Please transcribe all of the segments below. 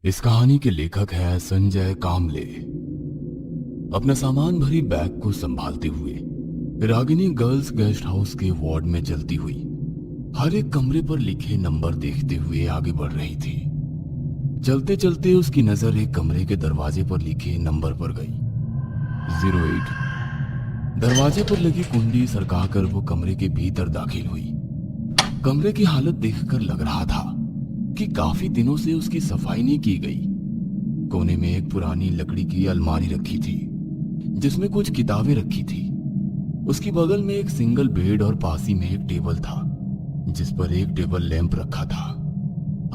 इस कहानी के लेखक है संजय कामले। अपना सामान भरी बैग को संभालते हुए रागिनी गर्ल्स गेस्ट हाउस के वार्ड में चलती हुई हर एक कमरे पर लिखे नंबर देखते हुए आगे बढ़ रही थी। चलते चलते उसकी नजर एक कमरे के दरवाजे पर लिखे नंबर पर गई, 08। दरवाजे पर लगी कुंडी सरकाकर वो कमरे के भीतर दाखिल हुई। कमरे की हालत देखकर लग रहा था कि काफी दिनों से उसकी सफाई नहीं की गई। कोने में एक पुरानी लकड़ी की अलमारी रखी थी जिसमें कुछ किताबें रखी थी। उसकी बगल में एक सिंगल बेड और पास ही में एक टेबल था जिस पर एक टेबल लैंप रखा था।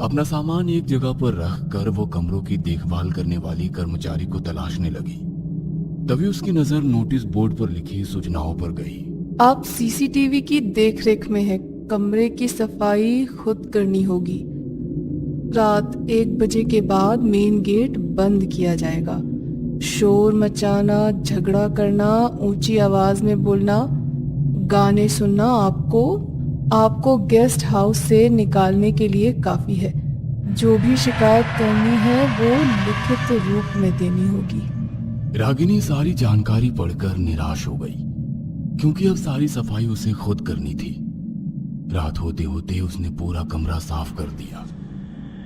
अपना सामान एक जगह पर रख कर वो कमरों की देखभाल करने वाली कर्मचारी को तलाशने लगी। तभी उसकी नजर नोटिस बोर्ड पर लिखी सूचनाओं पर गई। आप सीसीटीवी की देखरेख में हैं। कमरे की सफाई खुद करनी होगी। रात 1 बजे के बाद मेन गेट बंद किया जाएगा। शोर मचाना, झगड़ा करना, ऊंची आवाज में बोलना, गाने सुनना आपको गेस्ट हाउस से निकालने के लिए काफी है। जो भी शिकायत करनी है वो लिखित रूप में देनी होगी। रागिनी सारी जानकारी पढ़कर निराश हो गई क्योंकि अब सारी सफाई उसे खुद करनी थी। रात होते होते उसने पूरा कमरा साफ कर दिया।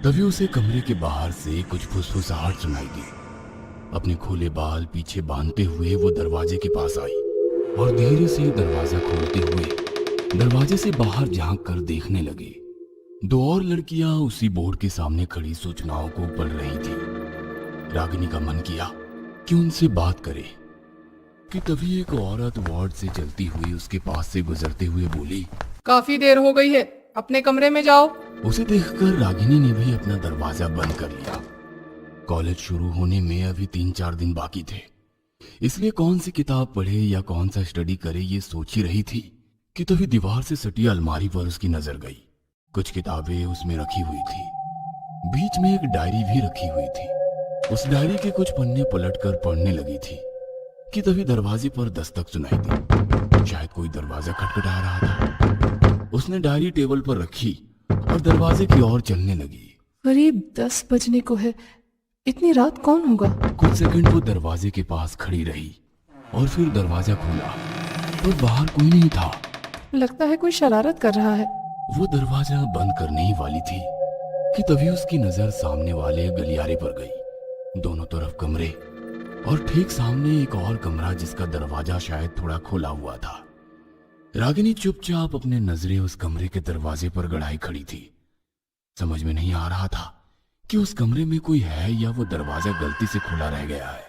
तभी उसे कमरे के बाहर से कुछ फुसफुसाहट सुनाई दी। अपने खुले बाल पीछे बांधते हुए वो दरवाजे के पास आई और धीरे से दरवाजा खोलते हुए दरवाजे से बाहर झांक कर देखने लगे। 2 और लड़कियां उसी बोर्ड के सामने खड़ी सूचनाओं को पढ़ रही थी। रागिनी का मन किया कि उनसे बात करे कि तभी एक औरत वार्ड से चलती हुई उसके पास से गुजरते हुए बोली, काफी देर हो गई है, अपने कमरे में जाओ। उसे देखकर रागिनी ने भी अपना दरवाजा बंद कर लिया। कॉलेज शुरू होने में अभी 3-4 दिन बाकी थे, इसलिए कौन सी किताब पढ़े या कौन सा स्टडी करे ये सोच ही रही थी कि तभी दीवार से सटी अलमारी पर उसकी नजर गई। कुछ किताबें उसमें रखी हुई थी। बीच में एक डायरी भी रखी हुई थी। उस डायरी के कुछ पन्ने पलटकर पढ़ने लगी थी कि तभी दरवाजे पर दस्तक सुनाई दी। शायद कोई दरवाजा खटखटा रहा था। उसने डायरी टेबल पर रखी और दरवाजे की ओर चलने लगी। करीब 10 बजने को है, इतनी रात कौन होगा? कुछ सेकंड वो दरवाजे के पास खड़ी रही और फिर दरवाजा खोला पर बाहर कोई नहीं था। लगता है कोई शरारत कर रहा है। वो दरवाजा बंद करने ही वाली थी कि तभी उसकी नजर सामने वाले गलियारे पर गई। दोनों तरफ कमरे और ठीक सामने एक और कमरा जिसका दरवाजा शायद थोड़ा खोला हुआ था। रागिनी चुपचाप अपने नजरें उस कमरे के दरवाजे पर गड़ाई खड़ी थी। समझ में नहीं आ रहा था कि उस कमरे में कोई है या वो दरवाजा गलती से खुला रह गया है।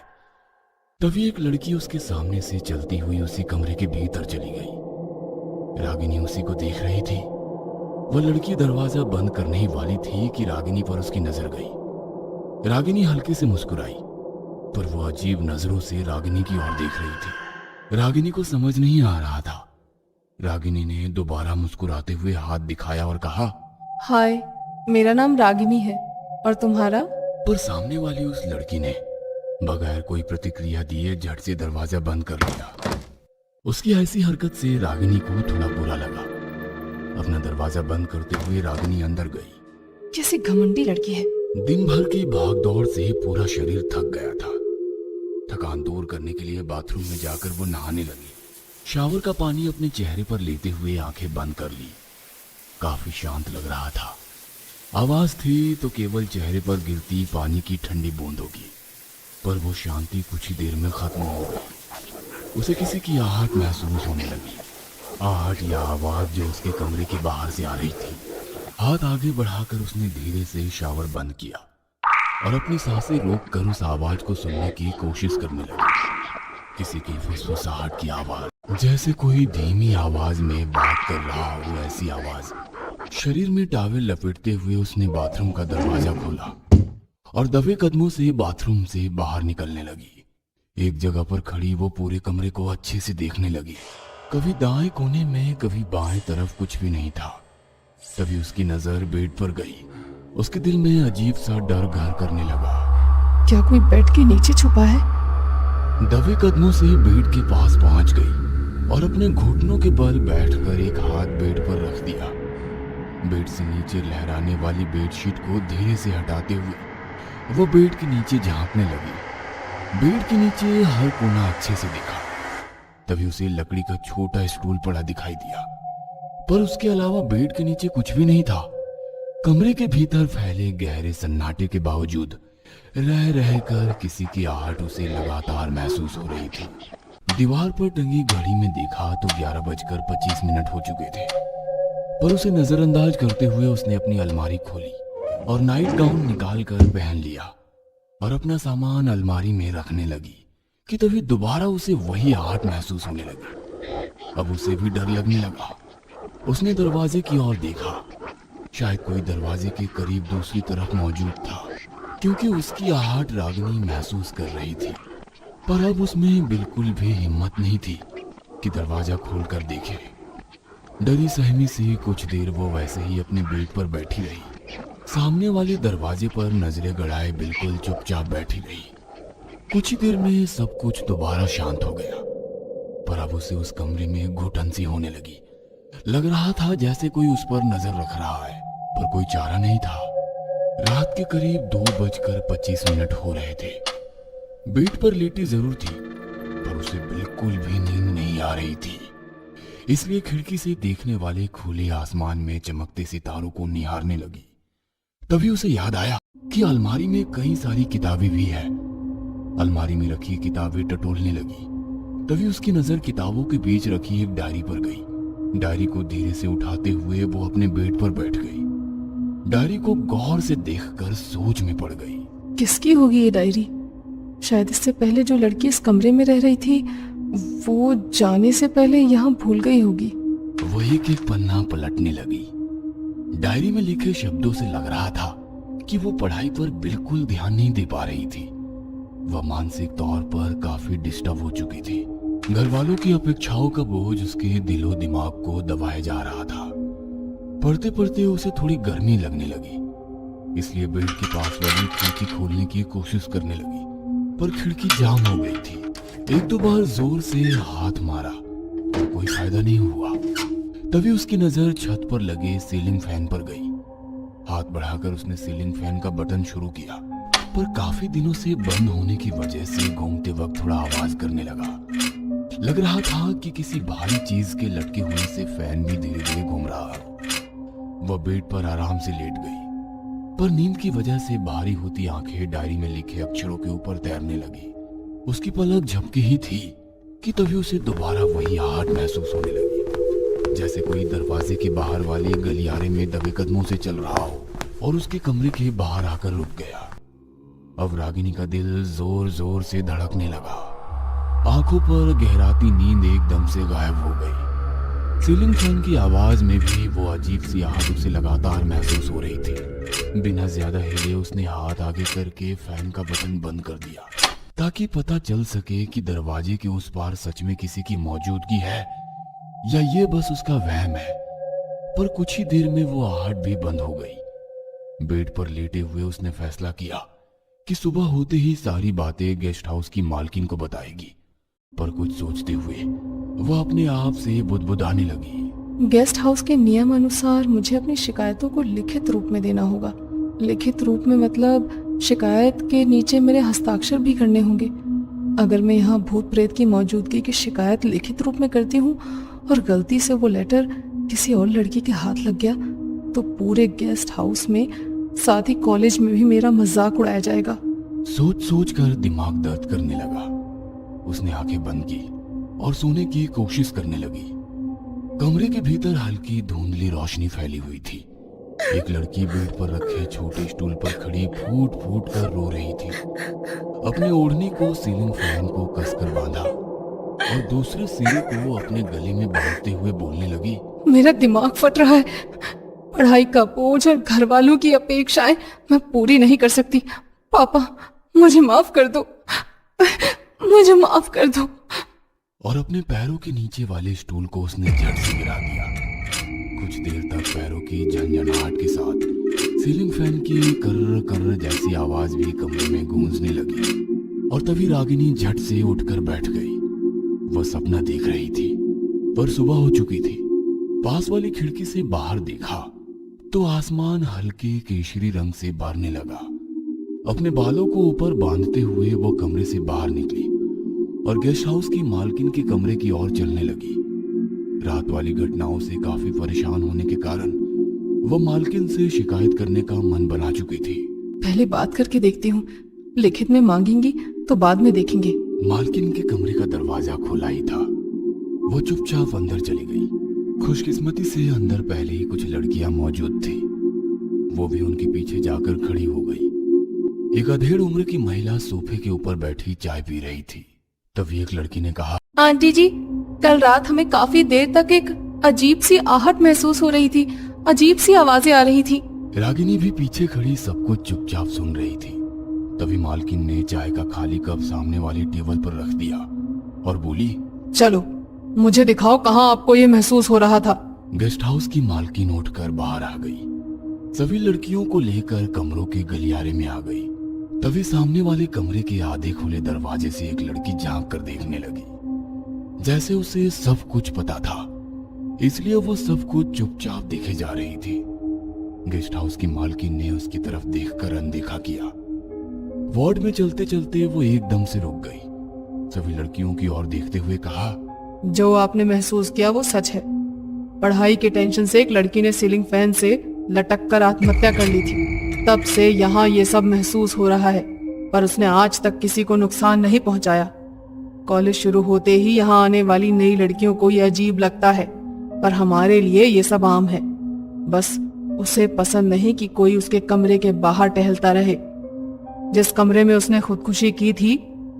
तभी एक लड़की उसके सामने से चलती हुई उसी कमरे के भीतर चली गई। रागिनी उसी को देख रही थी। वह लड़की दरवाजा बंद करने ही वाली थी कि रागिनी पर उसकी नजर गई। रागिनी हल्के से मुस्कुराई पर वो अजीब नजरों से रागिनी की ओर देख रही थी। रागिनी को समझ नहीं आ रहा था। रागिनी ने दोबारा मुस्कुराते हुए हाथ दिखाया और कहा, हाय, मेरा नाम रागिनी है और तुम्हारा? पर सामने वाली उस लड़की ने बगैर कोई प्रतिक्रिया दिए झट से दरवाजा बंद कर लिया। उसकी ऐसी हरकत से रागिनी को थोड़ा बुरा लगा। अपना दरवाजा बंद करते हुए रागिनी अंदर गई। कैसी घमंडी लड़की है। दिन भर की भागदौड़ से पूरा शरीर थक गया था। थकान दूर करने के लिए बाथरूम में जाकर वो नहाने लगी। शावर का पानी अपने चेहरे पर लेते हुए आंखें बंद कर ली। काफी शांत लग रहा था। आवाज थी तो केवल चेहरे पर गिरती पानी की ठंडी बूंदों की, पर वो शांति कुछ ही देर में खत्म हो गई। उसे किसी की आहट महसूस होने लगी। आहट या आवाज जो उसके कमरे के बाहर से आ रही थी। हाथ आगे बढ़ाकर उसने धीरे से शावर बंद किया और अपनी सांसें रोककर उस आवाज को सुनने की कोशिश करने लगी। किसी की फुसफुसाहट की आवाज, जैसे कोई धीमी आवाज में बात कर रहा हो, ऐसी आवाज। शरीर में टॉवेल लपेटते हुए उसने बाथरूम का दरवाजा खोला और दबे कदमों से बाथरूम से बाहर निकलने लगी। एक जगह पर खड़ी वो पूरे कमरे को अच्छे से देखने लगी। कभी दाएं कोने में कभी बाएं तरफ कुछ भी नहीं था। तभी उसकी नजर बेड पर गई। उसके दिल में अजीब सा डर घर करने लगा। क्या कोई बेड के नीचे छुपा है? दबे कदमों से बेड के पास पहुंच गई और अपने घुटनों के बल बैठकर एक हाथ बेड पर रख दिया। बेड से नीचे लहराने वाली बेडशीट को धीरे से हटाते हुए वो बेड के नीचे झांकने लगी। बेड के नीचे हर कोना अच्छे से दिखा। तभी उसे लकड़ी का छोटा स्टूल पड़ा दिखाई दिया, पर उसके अलावा बेड के नीचे कुछ भी नहीं था। कमरे के भीतर फैले गहरे सन्नाटे के बावजूद रह रहकर किसी की आहट उसे लगातार महसूस हो रही थी। दीवार पर टंगी घड़ी में देखा तो 11:25 हो चुके थे, पर उसे नजरअंदाज करते हुए उसने अपनी अलमारी खोली और नाइट गाउन निकाल कर पहन लिया और अपना सामान अलमारी में रखने लगी कि तभी दोबारा उसे वही आहट महसूस होने लगी। अब उसे भी डर लगने लगा। उसने दरवाजे की ओर देखा। शायद कोई दरवाजे के करीब दूसरी तरफ मौजूद था, क्योंकि उसकी आहट रागिनी महसूस कर रही थी। पर अब उसमें बिल्कुल भी हिम्मत नहीं थी कि दरवाजा खोलकर देखे। डरी सहमी से कुछ देर वो वैसे ही अपने बेड पर बैठी रही। सामने वाले दरवाजे पर नजरें गड़ाए बिल्कुल चुपचाप बैठी रही। कुछ ही देर में सब कुछ दोबारा शांत हो गया, पर अब उसे उस कमरे में घुटन सी होने लगी। लग रहा था जैसे कोई उस पर नजर रख रहा है, पर कोई चारा नहीं था। रात के करीब 2:25 हो रहे थे। बेड पर लेटी जरूर थी, पर उसे बिल्कुल भी नींद नहीं आ रही थी। इसलिए खिड़की से देखने वाले खुले आसमान में चमकते सितारों को निहारने लगी। तभी उसे याद आया कि अलमारी में कई सारी किताबें भी है। अलमारी में रखी किताबें टटोलने लगी। तभी उसकी नजर किताबों के बीच रखी एक डायरी पर गई। डायरी को धीरे से उठाते हुए वो अपने बेड पर बैठ गई। डायरी को गौर से देखकर सोच में पड़ गई। किसकी होगी ये डायरी? शायद इससे पहले जो लड़की इस कमरे में रह रही थी, वो जाने से पहले यहाँ भूल गई होगी। वो एक पन्ना पलटने लगी। डायरी में लिखे शब्दों से लग रहा था कि वो पढ़ाई पर बिल्कुल ध्यान नहीं दे पा रही थी। वह मानसिक तौर पर काफी डिस्टर्ब हो चुकी थी। घर वालों की अपेक्षाओं का बोझ उसके दिलो दिमाग को दबाया जा रहा था। पढ़ते पढ़ते उसे थोड़ी गर्मी लगने लगी, इसलिए बेड के पास वाली खिड़की खोलने की कोशिश करने लगी, पर खिड़की जाम हो गई थी। एक दो बार जोर से हाथ मारा, पर कोई फायदा नहीं हुआ। तभी उसकी नजर छत पर लगे सीलिंग फैन पर गई। हाथ बढ़ाकर उसने सीलिंग फैन का बटन शुरू किया, पर काफी दिनों से बंद होने की वजह से घूमते वक्त थोड़ा आवाज करने लगा। लग रहा था कि किसी भारी चीज के लटके होने से फैन भी धीरे धीरे घूम रहा है। वह बेड पर आराम से लेट गई, पर नींद की वजह से भारी होती आंखें डायरी में लिखे अक्षरों के ऊपर तैरने लगी। उसकी पलक झपकी ही थी कि तभी उसे दोबारा वही आहट महसूस होने लगी, जैसे कोई दरवाजे के बाहर वाले गलियारे में दबे कदमों से चल रहा हो और उसके कमरे के बाहर आकर रुक गया। अब रागिनी का दिल जोर जोर से धड़कने लगा। आंखों पर गहराती नींद एकदम से गायब हो गई। सीलिंग फैन की आवाज में भी वो अजीब सी आहट उसे लगातार महसूस हो रही थी। बिना ज्यादा हिले उसने हाथ आगे करके फैन का बटन बंद कर दिया, ताकि पता चल सके कि दरवाजे के उस पार सच में किसी की मौजूदगी है या ये बस उसका वहम है। पर कुछ ही देर में वो आहट भी बंद हो गई। बेड पर लेटे हुए उसने फैसला किया कि सुबह होते ही सारी बातें गेस्ट हाउस की मालकिन को बताएगी, पर कुछ सोचते हुए वो अपने आप से बुदबुदाने लगी। गेस्ट हाउस के नियम अनुसार मुझे अपनी शिकायतों को लिखित रूप में देना होगा। लिखित रूप में मतलब शिकायत के नीचे मेरे हस्ताक्षर भी करने होंगे। अगर मैं यहाँ भूत प्रेत की मौजूदगी की शिकायत लिखित रूप में करती हूँ और गलती से वो लेटर किसी और लड़की के हाथ लग गया, तो पूरे गेस्ट हाउस में, साथ ही कॉलेज में भी मेरा मजाक उड़ाया जाएगा। सोच सोच कर दिमाग दर्द करने लगा। उसने आंखें बंद की और सोने की कोशिश करने लगी। कमरे के भीतर हल्की धुंधली रोशनी फैली हुई थी। एक लड़की बेड पर रखे छोटे स्टूल पर खड़ी फूट फूट कर रो रही थी। अपने ओढ़नी को सीलिंग फैन को कसकर बांधा और दूसरे सिरे को अपने गले में बांधते हुए बोलने लगी। मेरा दिमाग फट रहा है। पढ़ाई का बोझ और घर वालों की अपेक्षाएं मैं पूरी नहीं कर सकती। पापा, मुझे माफ कर दो, मुझे माफ कर दो। और अपने पैरों के नीचे वाले स्टूल को उसने झट से गिरा दिया। कुछ देर तक पैरों की झंझनाहट के साथ सीलिंग फैन की कर्र कर्र जैसी आवाज भी कमरे में गूंजने लगी। और तभी रागिनी झट से उठकर बैठ गई। वह सपना देख रही थी, पर सुबह हो चुकी थी। पास वाली खिड़की से बाहर देखा तो आसमान हल्के केशरी रंग से भरने लगा। अपने बालों को ऊपर बांधते हुए वो कमरे से बाहर निकली और गेस्ट हाउस की मालकिन के कमरे की ओर चलने लगी। रात वाली घटनाओं से काफी परेशान होने के कारण वो मालकिन से शिकायत करने का मन बना चुकी थी। पहले बात करके देखती हूँ, लिखित में मांगेंगी तो बाद में देखेंगे। मालकिन के कमरे का दरवाजा खुला ही था। वो चुपचाप अंदर चली गई। खुशकिस्मती से अंदर पहले ही कुछ लड़कियां मौजूद थी। वो भी उनके पीछे जाकर खड़ी हो गई। एक अधेड़ उम्र की महिला सोफे के ऊपर बैठी चाय पी रही थी। तभी एक लड़की ने कहा, आंटी जी, कल रात हमें काफी देर तक एक अजीब सी आहट महसूस हो रही थी, अजीब सी आवाजें आ रही थी। रागिनी भी पीछे खड़ी सब कुछ चुपचाप सुन रही थी। तभी मालकिन ने चाय का खाली कप सामने वाली टेबल पर रख दिया और बोली, चलो मुझे दिखाओ कहाँ आपको ये महसूस हो रहा था। गेस्ट हाउस की मालकिन उठकर बाहर आ गई। सभी लड़कियों को लेकर कमरों के गलियारे में आ गई। तभी सामने वाले कमरे के आधे खुले दरवाजे से एक लड़की झांक कर देखने लगी। जैसे उसे सब कुछ पता था, इसलिए वो सब कुछ चुपचाप देखे जा रही थी। गेस्ट हाउस की मालकिन ने उसकी तरफ देखकर अनदेखा किया। वार्ड में चलते चलते वो एकदम से रुक गई। सभी लड़कियों की ओर देखते हुए कहा, जो आपने महसूस किया वो सच है। पढ़ाई के टेंशन से एक लड़की ने सीलिंग फैन से लटक कर आत्महत्या कर ली थी। तब से यहाँ ये सब महसूस हो रहा है, पर उसने आज तक किसी को नुकसान नहीं पहुंचाया। कॉलेज शुरू होते ही यहाँ आने वाली नई लड़कियों को ये अजीब लगता है, पर हमारे लिए ये सब आम है। बस उसे पसंद नहीं कि कोई उसके कमरे के बाहर टहलता रहे। जिस कमरे में उसने खुदकुशी की थी,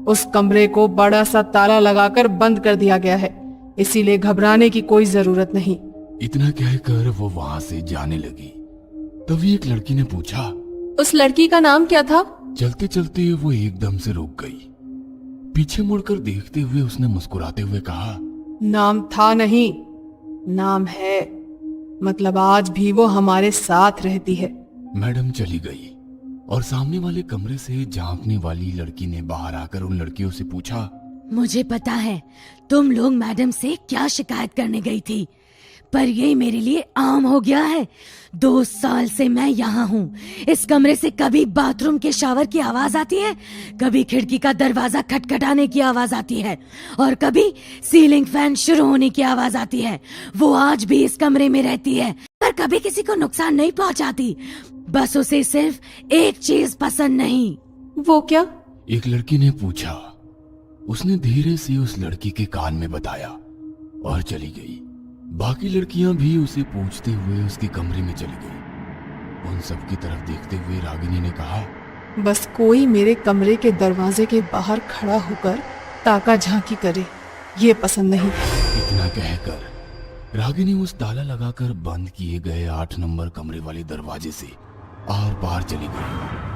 उस कमरे को बड़ा सा ताला लगाकर बंद कर दिया गया है, इसीलिए घबराने की कोई जरूरत नहीं। इतना कहकर वो वहां से जाने लगी। तभी एक लड़की ने पूछा, उस लड़की का नाम क्या था? चलते चलते वो एकदम से रुक गई। पीछे मुड़कर देखते हुए उसने मुस्कुराते हुए कहा, नाम था नहीं, नाम है। मतलब आज भी वो हमारे साथ रहती है। मैडम चली गई और सामने वाले कमरे से झांकने वाली लड़की ने बाहर आकर उन लड़कियों से पूछा, मुझे पता है तुम लोग मैडम से क्या शिकायत करने गई थी, पर ये मेरे लिए आम हो गया है। 2 साल से मैं यहाँ हूँ। इस कमरे से कभी बाथरूम के शावर की आवाज आती है, कभी खिड़की का दरवाजा खटखटाने की आवाज आती है और कभी सीलिंग फैन शुरू होने की आवाज आती है। वो आज भी इस कमरे में रहती है, पर कभी किसी को नुकसान नहीं पहुँचाती। बस उसे सिर्फ एक चीज पसंद नहीं। वो क्या? एक लड़की ने पूछा। उसने धीरे से उस लड़की के कान में बताया और चली गई। बाकी लड़कियां भी उसे पूछते हुए उसके कमरे में चली गई। उन सब की तरफ देखते हुए रागिनी ने कहा, बस कोई मेरे कमरे के दरवाजे के बाहर खड़ा होकर ताका झांकी करे, ये पसंद नहीं। इतना कहकर रागिनी उस ताला लगाकर बंद किए गए 8 नंबर कमरे वाले दरवाजे से आर पार चली गई।